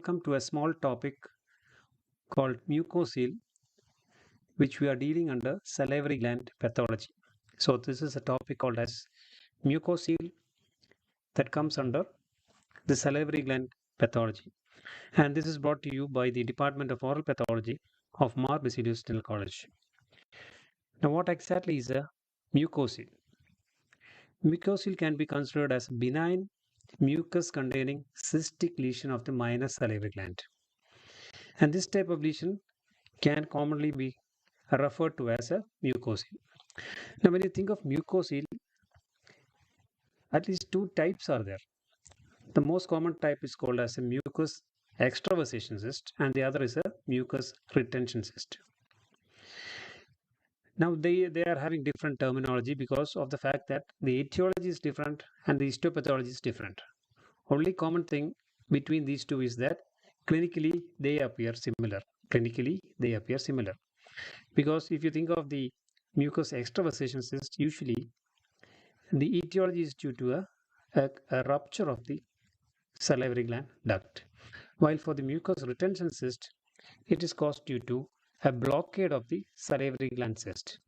welcome to a small topic called mucocele, which we are dealing under salivary gland pathology. So, this is a topic called as mucocele that comes under the salivary gland pathology. And this is brought to you by the Department of Oral Pathology of Mar Basilius Dental College. Now, what exactly is a mucocele? Mucocele can be considered as benign mucus containing cystic lesion of the minor salivary gland. And this type of lesion can commonly be referred to as a mucocele. Now, when you think of mucocele, at least two types are there. The most common type is called as a mucus extravasation cyst, and the other is a mucus retention cyst. Now, they are having different terminology because of the fact that the etiology is different and the histopathology is different. Only common thing between these two is that clinically they appear similar. Because if you think of the mucus extravasation cyst, usually the etiology is due to a rupture of the salivary gland duct, while for the mucus retention cyst, it is caused due to a blockade of the salivary gland cyst.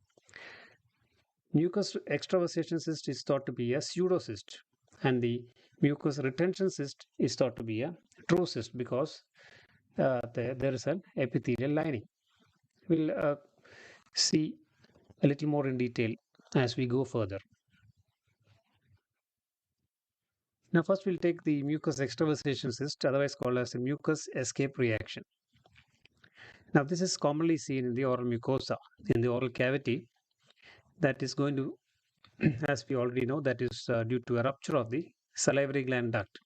Mucus extravasation cyst is thought to be a pseudocyst, and the mucus retention cyst is thought to be a true cyst because there is an epithelial lining. We'll see a little more in detail as we go further. Now, first we'll take the mucus extravasation cyst, otherwise called as a mucus escape reaction. Now, this is commonly seen in the oral mucosa, in the oral cavity, that is going to, as we already know, that is due to a rupture of the salivary gland duct.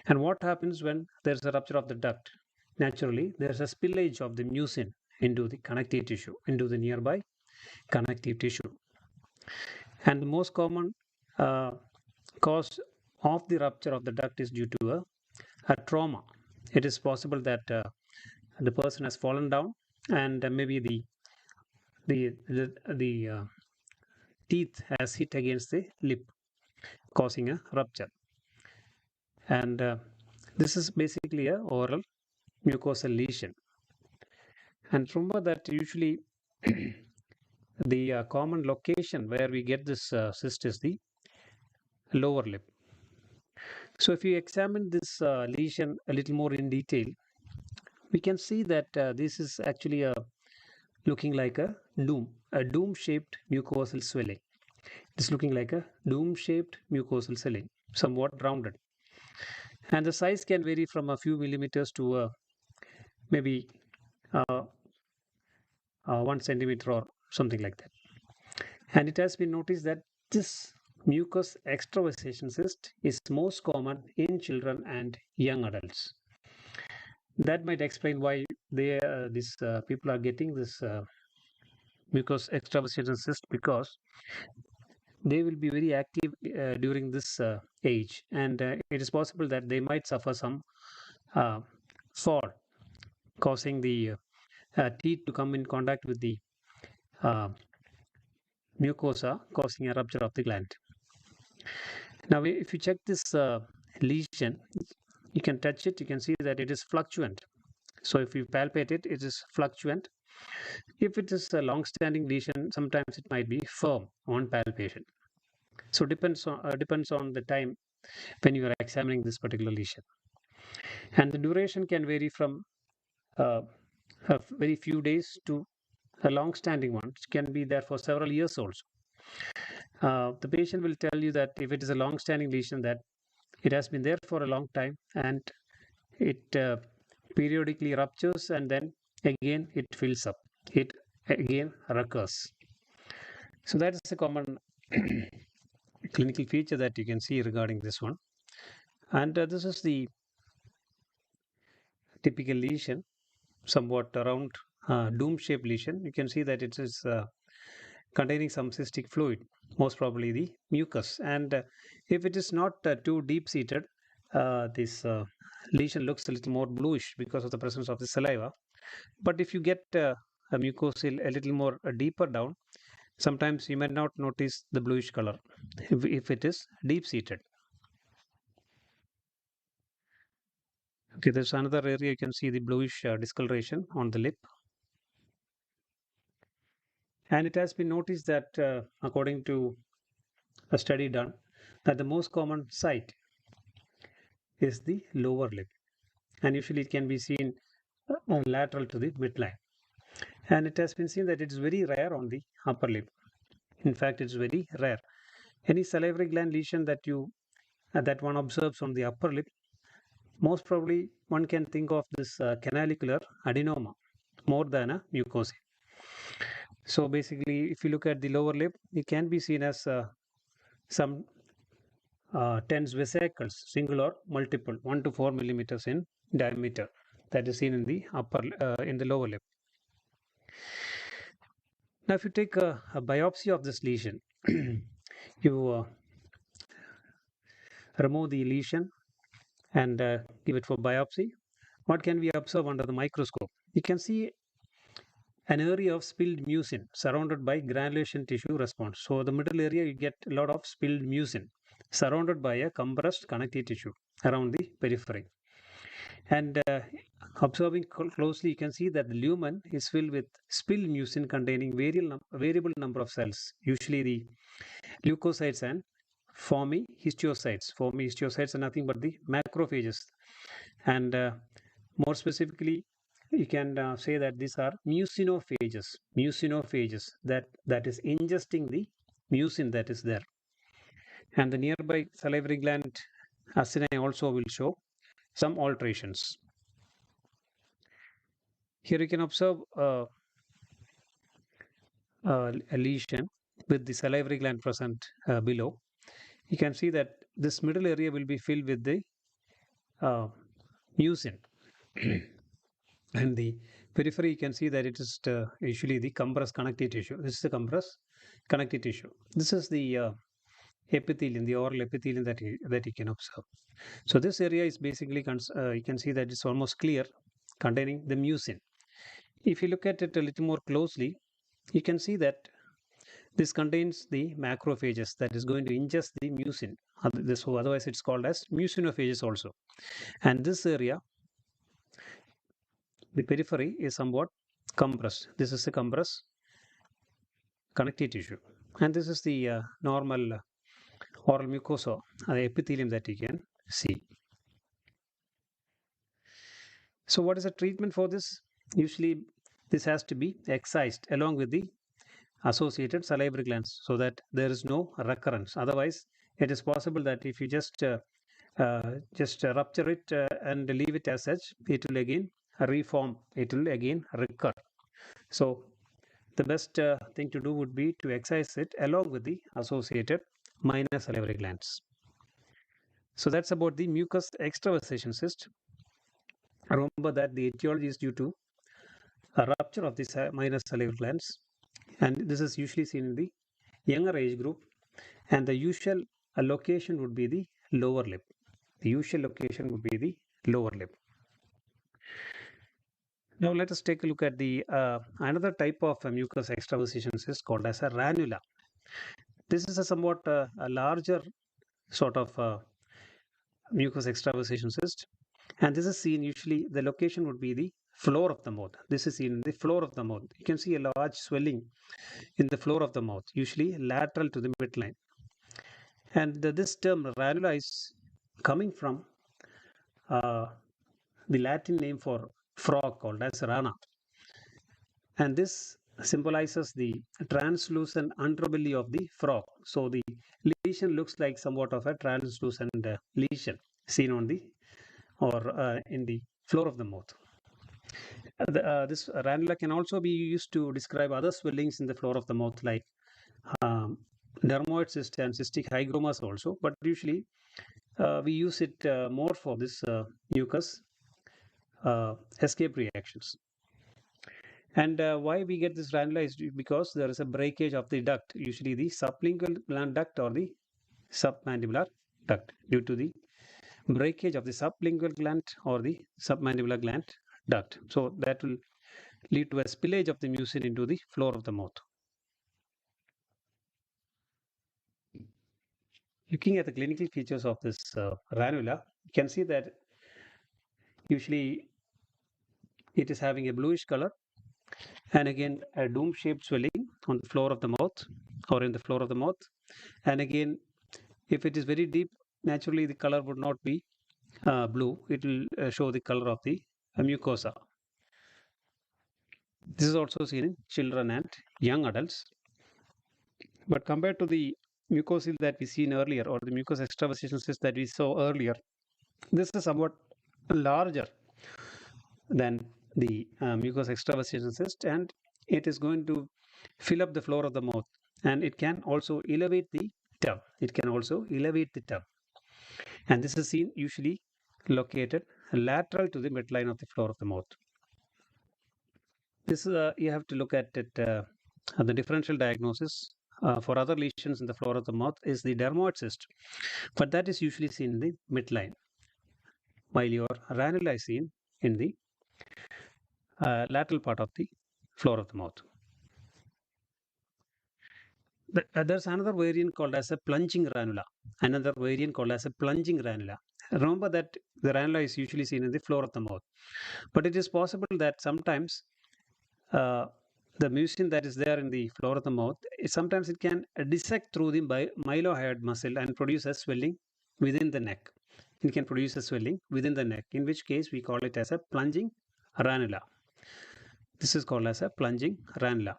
And what happens when there's a rupture of the duct? Naturally, there's a spillage of the mucin into the connective tissue, into the nearby connective tissue. And the most common cause of the rupture of the duct is due to a trauma. It is possible that the person has fallen down and maybe the teeth has hit against the lip, causing a rupture. And this is basically a oral mucosal lesion. And remember that usually the common location where we get this cyst is the lower lip. So if you examine this lesion a little more in detail, we can see that this is actually looking like a dome-shaped mucosal swelling. It is looking like a dome-shaped mucosal swelling, somewhat rounded. And the size can vary from a few millimeters to maybe 1 centimeter or something like that. And it has been noticed that this mucus extravasation cyst is most common in children and young adults. That might explain why these people are getting this mucus extravasation cyst, because they will be very active during this age, and it is possible that they might suffer some fall, causing the teeth to come in contact with the mucosa, causing a rupture of the gland. Now, if you check this lesion, you can touch it, you can see that it is fluctuant. So if you palpate it, it is fluctuant. If it is a long-standing lesion, sometimes it might be firm on palpation. So depends on the time when you are examining this particular lesion. And the duration can vary from a very few days to a long-standing one, which can be there for several years also. The patient will tell you that if it is a long-standing lesion, that it has been there for a long time and it periodically ruptures and then again it fills up. It again recurs. So that is a common clinical feature that you can see regarding this one. And this is the typical lesion, somewhat around dome-shaped lesion. You can see that it is containing some cystic fluid, most probably the mucus. And if it is not too deep-seated, this lesion looks a little more bluish because of the presence of the saliva. But if you get a mucocele a little more deeper down, sometimes you may not notice the bluish color if it is deep-seated. Okay, there's another area you can see the bluish discoloration on the lip. And it has been noticed that, according to a study done, that the most common site is the lower lip. And usually it can be seen lateral to the midline. And it has been seen that it is very rare on the upper lip. In fact, it's very rare. Any salivary gland lesion that one observes on the upper lip, most probably one can think of this canalicular adenoma more than a mucosa. So basically, if you look at the lower lip, it can be seen as some tense vesicles, single or multiple, 1 to 4 millimeters in diameter. That is seen in the in the lower lip. Now, if you take a biopsy of this lesion, you remove the lesion and give it for biopsy. What can we observe under the microscope? You can see an area of spilled mucin surrounded by granulation tissue response. So the middle area you get a lot of spilled mucin surrounded by a compressed connective tissue around the periphery. And observing closely, you can see that the lumen is filled with spilled mucin containing variable number of cells, usually the leukocytes and foamy histiocytes. Foamy histiocytes are nothing but the macrophages. And more specifically, you can say that these are mucinophages that is ingesting the mucin that is there. And the nearby salivary gland acini also will show some alterations. Here you can observe a lesion with the salivary gland present below. You can see that this middle area will be filled with the uh, mucin. And the periphery, you can see that it is usually the compressed connective tissue. This is the compressed connective tissue. This is the epithelium, the oral epithelium that you can observe. So this area is basically, you can see that it's almost clear, containing the mucin. If you look at it a little more closely, you can see that this contains the macrophages that is going to ingest the mucin. So otherwise it's called as mucinophages also. And this area, the periphery, is somewhat compressed. This is the compressed connective tissue. And this is the normal oral mucosa, the epithelium that you can see. So what is the treatment for this? Usually this has to be excised along with the associated salivary glands so that there is no recurrence. Otherwise, it is possible that if you just rupture it and leave it as such, it will again reform, it will again recur. So the best thing to do would be to excise it along with the associated minor salivary glands. So that's about the mucus extravasation cyst. Remember that the etiology is due to a rupture of the minor salivary glands, and this is usually seen in the younger age group, and the usual location would be the lower lip. The usual location would be the lower lip. Now let us take a look at the another type of mucus extravasation cyst called as a ranula. This is a somewhat a larger sort of mucus extravasation cyst, and this is seen usually the location would be the floor of the mouth. This is seen in the floor of the mouth. You can see a large swelling in the floor of the mouth, usually lateral to the midline. And this term ranula is coming from uh, the Latin name for frog called as rana. And this symbolizes the translucent underbelly of the frog. So the lesion looks like somewhat of a translucent lesion seen on the or in the floor of the mouth. This ranula can also be used to describe other swellings in the floor of the mouth, like um, dermoid cyst and cystic hygromas also. But usually we use it more for this mucus escape reactions. And why we get this ranula is because there is a breakage of the duct, usually the sublingual gland duct or the submandibular duct, due to the breakage of the sublingual gland or the submandibular gland duct. So that will lead to a spillage of the mucin into the floor of the mouth. Looking at the clinical features of this ranula, you can see that Usually it is having a bluish color, and again a dome shaped swelling on the floor of the mouth or in the floor of the mouth. And again, if it is very deep, naturally the color would not be blue, it will show the color of the mucosa. This is also seen in children and young adults. But compared to the mucocele that we seen earlier, or the mucous extravasation cyst that we saw earlier, this is somewhat larger than the mucous extravasation cyst, and it is going to fill up the floor of the mouth, and it can also elevate the tongue. It can also elevate the tongue, and this is seen usually located lateral to the midline of the floor of the mouth. This you have to look at it. The differential diagnosis for other lesions in the floor of the mouth is the dermoid cyst, but that is usually seen in the midline, while your ranula is seen in the lateral part of the floor of the mouth. There's another variant called as a plunging ranula. Another variant called as a plunging ranula. Remember that the ranula is usually seen in the floor of the mouth, but it is possible that sometimes uh, the mucin that is there in the floor of the mouth, sometimes it can dissect through the mylohyoid muscle and produce a swelling within the neck. It can produce a swelling within the neck, in which case we call it as a plunging ranula. This is called as a plunging ranula.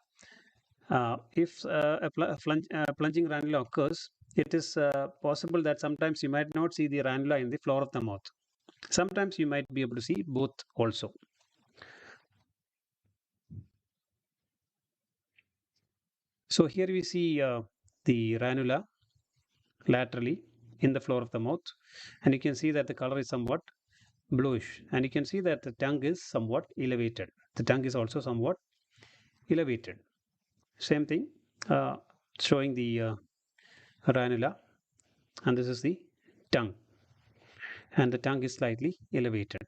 If plunging ranula occurs, it is possible that sometimes you might not see the ranula in the floor of the mouth. Sometimes you might be able to see both also. So here we see the ranula laterally in the floor of the mouth, and you can see that the color is somewhat bluish, and you can see that the tongue is somewhat elevated. The tongue is also somewhat elevated. Same thing, uh, showing the ranula, and this is the tongue, and the tongue is slightly elevated.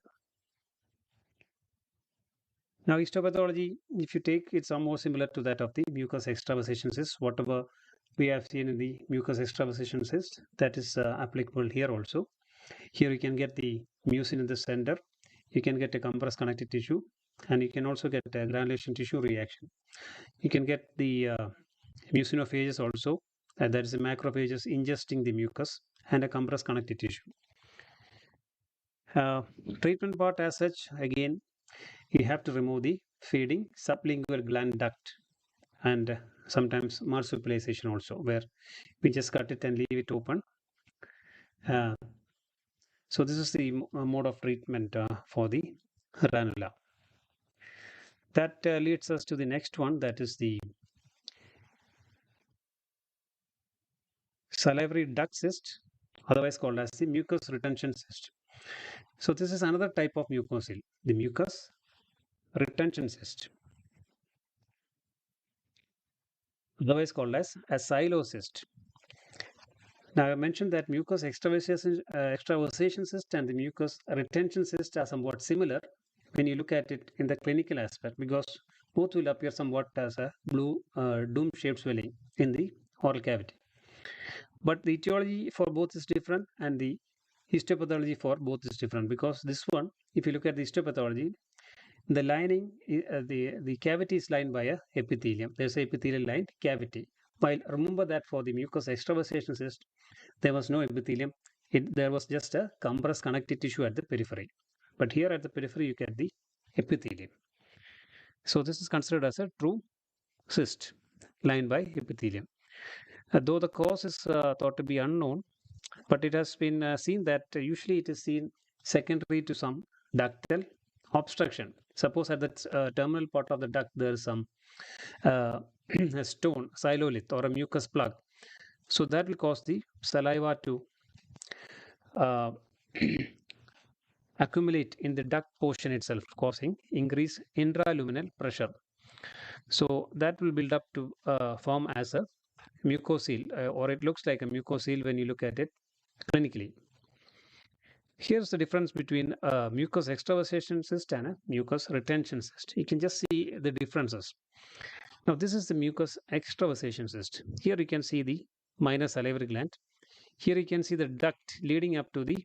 Now, histopathology, if you take, it's almost similar to that of the mucous extravasation cyst. Whatever we have seen in the mucous extravasation cyst, that is applicable here also. Here you can get the mucin in the center, you can get a compressed connective tissue, and you can also get a granulation tissue reaction. You can get the mucinophages also, that is the macrophages ingesting the mucus, and a compressed connective tissue. Uh, Treatment part as such, again, you have to remove the feeding sublingual gland duct, and sometimes marsupialization also, where we just cut it and leave it open. Uh, so this is the mode of treatment for the ranula. That leads us to the next one, that is the salivary duct cyst, otherwise called as the mucus retention cyst. So this is another type of mucocele, the mucus retention cyst, otherwise called as a xylocyst. Now, I mentioned that mucus extravasation cyst and the mucus retention cyst are somewhat similar when you look at it in the clinical aspect, because both will appear somewhat as a blue dome-shaped swelling in the oral cavity. But the etiology for both is different, and the histopathology for both is different, because this one, if you look at the histopathology, the lining, the cavity is lined by a epithelium. There's a epithelial lined cavity. While remember that for the mucous extravasation cyst, there was no epithelium. There was just a compressed connective tissue at the periphery. But here at the periphery, you get the epithelium. So this is considered as a true cyst lined by epithelium. Though the cause is thought to be unknown, but it has been seen that usually it is seen secondary to some ductal obstruction. Suppose at the terminal part of the duct there is some a stone, xylolith, or a mucus plug. So that will cause the saliva to uh, accumulate in the duct portion itself, causing increased intraluminal pressure. So that will build up to form as a mucocele, or it looks like a mucocele when you look at it clinically. Here's the difference between a mucus extravasation cyst and a mucus retention cyst. You can just see the differences. Now, this is the mucus extravasation cyst. Here you can see the minor salivary gland. Here you can see the duct leading up to the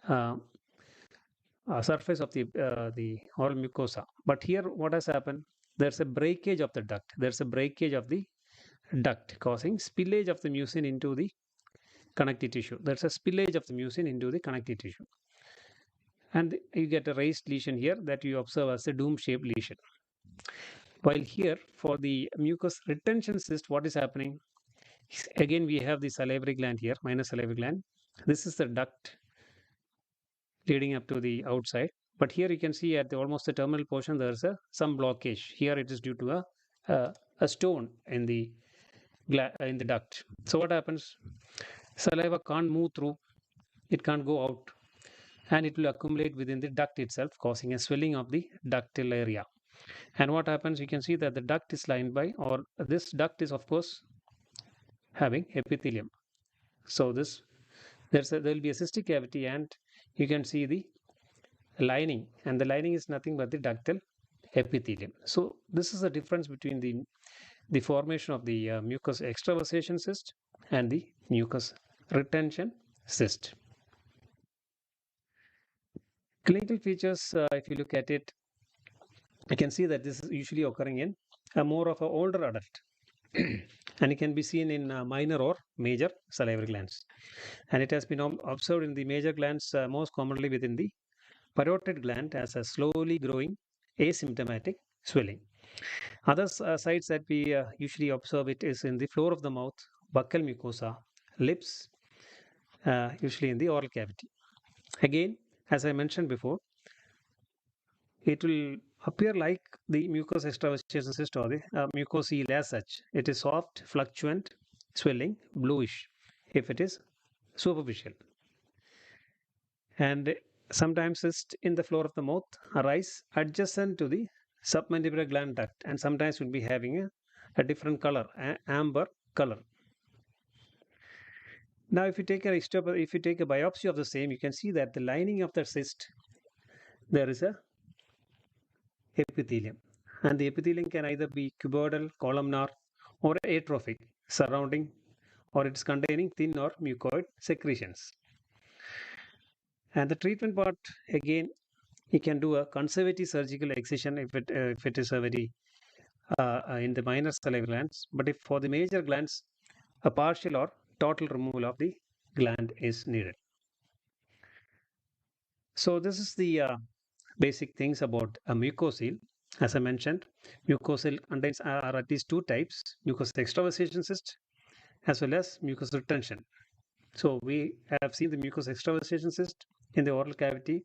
uh, surface of the oral mucosa. But here, what has happened? There's a breakage of the duct. There's a breakage of the duct causing spillage of the mucin into the connective tissue. There's a spillage of the mucin into the connective tissue, and you get a raised lesion here that you observe as a dome-shaped lesion. While here, for the mucus retention cyst, what is happening? Again, we have the salivary gland here, minor salivary gland. This is the duct leading up to the outside. But here you can see at almost the terminal portion, there's some blockage. Here it is due to a stone in the duct. So what happens? Saliva can't move through, it can't go out, and it will accumulate within the duct itself, causing a swelling of the ductal area. And what happens? You can see that the duct is lined by, or this duct is of course having epithelium. So there will be a cystic cavity, and you can see the lining, and the lining is nothing but the ductal epithelium. So this is the difference between the formation of the mucus extravasation cyst and the mucus retention cyst. Clinical features, if you look at it, you can see that this is usually occurring in a more of an older adult. And it can be seen in minor or major salivary glands. And it has been observed in the major glands most commonly within the parotid gland as a slowly growing asymptomatic swelling. Other sites that we usually observe it is in the floor of the mouth, buccal mucosa, lips, usually in the oral cavity. Again, as I mentioned before, it will appear like the mucous extravasation cyst or the mucocele as such. It is soft, fluctuant, swelling, bluish if it is superficial. And sometimes cysts in the floor of the mouth arise adjacent to the submandibular gland duct, and sometimes will be having a different color, amber color. Now, if you take a biopsy of the same, you can see that the lining of the cyst, there is a epithelium, and the epithelium can either be cuboidal, columnar, or atrophic, surrounding, or it is containing thin or mucoid secretions. And the treatment part, again, you can do a conservative surgical excision if it is a very in the minor salivary glands. But if for the major glands, a partial or total removal of the gland is needed. So this is the basic things about a mucocele. As I mentioned, mucocele contains are at least two types: mucus extravasation cyst as well as mucus retention. So we have seen the mucus extravasation cyst in the oral cavity,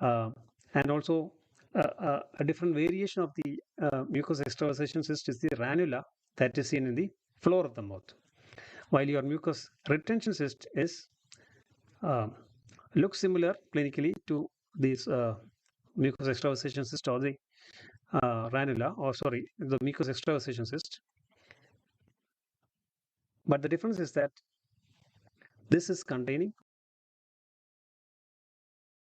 and also a different variation of the mucus extravasation cyst is the ranula that is seen in the floor of the mouth, while your mucus retention cyst is looks similar clinically to this mucus extravasation cyst or the ranula, or sorry, the mucus extravasation cyst. But the difference is that this is containing